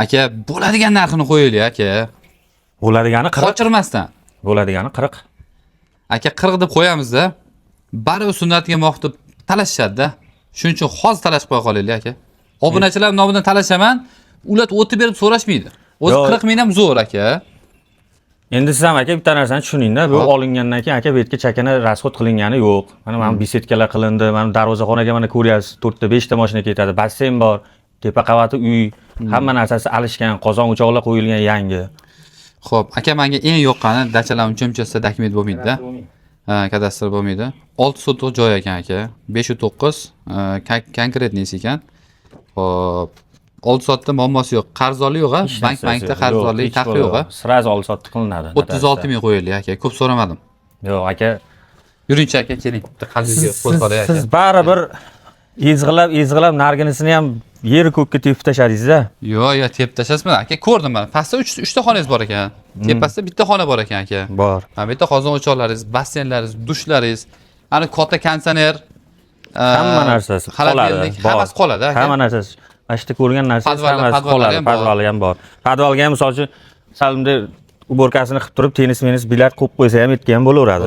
Aka, bo'ladigan narxini qo'yaylik aka. Bo'ladigani 40. Qochirmasdan. Bo'ladigani 40. Aka 40 deb qo'yamiz-da. Baribir sunnatiga muvofiq deb talashishadi-da. Shuning uchun hozir talashib qo'ya qolaylik aka. Obunachilar nomidan talashaman, ular o'tib berib so'rashmaydi. O'zi 40 ming ham zo'r aka. Endi siz ham aka bitta narsani tushuning-da. Bu olingandan keyin aka bu yerga chakana rasxod qilingani yo'q. Mana besetkalar qilindi, mana darvozaxonaga mana ko'ryapsiz, 4 ta 5 ta mashina ketadi. Basseyn bor, tepa qavati uy, hamma narsasi alishgan, qozon o'choqlar qo'yilgan yangi. Xo'p, aka menga eng yoqqani dachalar uncha-munchasida dokument bo'lmaydi-da. Kadastr bo'lmaydi. 6 sotuq joy ekan aka. 5.9 konkretnisi ekan. Xo'p, 6 soatda muammosi yo'q. Qarzdorlik yo'q-a? Bankda qarzdorlik taxri yo'q-a? Sirazi 6 soatda qilinadi. 36 ming qo'yaylik aka. Ko'p so'ramadim. Yo'q aka. Yuringchi aka, keling. Qalbingizga qo'l solay aka. Siz baribir ezg'ilab narginisini ham yeri ko'kka tepib tashladingiz-da. Yo'q, tepib tashlasizmi? Aka, ko'rdim men. Pastda 3 ta xonangiz bor ekan. Tepasida bitta xona bor ekan aka. Bor. Mana bu yerda qozon o'choqlaringiz, basseynlaringiz, dushlaringiz, ana katta konditsioner, hamma narsasi qoladi. Hammasi qoladi aka. Hamma narsasi. Mana shu ko'rgan narsangiz hammasi qoladi. Podvali ham bor. Podvalga ham misol uchun salimda uborkasini qilib turib, tenis bilyard qo'yib qo'ysa ham yetgan bo'laveradi.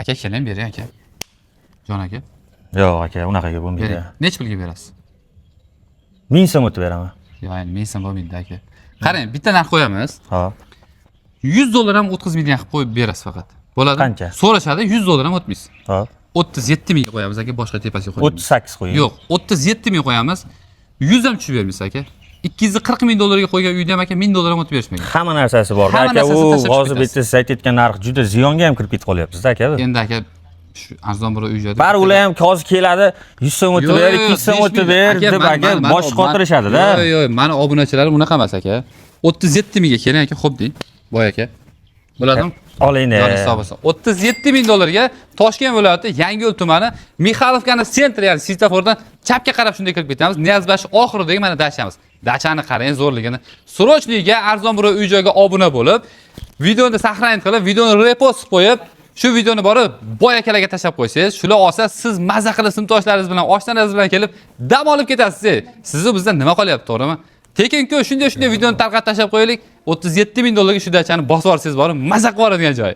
Aka, keling bering aka. Jon aka. Yo'q aka, unaqaga bo'lmaydi. Nech pulga berasiz? 1000 so'm o'tib beraman. Yo'q, endi 1000 so'm bo'lmaydi aka. Qarang, bitta narx qo'yamiz. Ha. $100 ham o'tkazmaydigan qilib qo'yib berasiz faqat. Bo'ladi? Qancha? So'rashadi, $100 ham o'tmaysiz. Ha. 37 ming qo'yamiz aka, boshqa tepasiga qo'yamiz. 38 qo'ying. Yo'q, 37 ming qo'yamiz. 100 ham tushib bermaysiz aka. $240 ming qo'ygan uyda ham aka $1000 ham o'tib berishmaydi. Hamma narsasi bor. Aka, u hozir bitta siz aytayotgan narx juda ziyonga ham kirib ketib qolyapsiz-da aka. Endi aka, shu arzon bir uy joyda. Bari ular ham hozir keladi, 100 so'm o'tib ber, 200 so'm o'tib ber deb aka bosh qotirishadi-da. Yo'q, mani obunachilarim unaqa emas aka. 37 mingga keling aka, xo'p deng. Boy aka. Bo'ladimi? Olayni. 37 ming dollarga Toshkent viloyati Yangiyo'l tumani Mixaylovkani sentr, ya'ni svetofordan chapga qarab shunday kirib ketamiz. Niyozbashi oxiridagi mana dachamiz. Dachani qarang zo'rligini. Srochniga arzon bir uy joyga obuna bo'lib, videoni saqlanib qilib, videoni repost qo'yib, shu videoni borib boy akalarga tashab qo'ysangiz, shular olsa, siz maza qilib sinfdoshlaringiz bilan, oshnalaringiz bilan kelib dam olib ketasiz. Sizni bizdan nima qolyapti, to'g'rimi? Tekin-ku shunday videoni tarqatib tashab qo'yaylik. $37 ming shu dachani bosib olsangiz borib, maza qilib oladigan joy.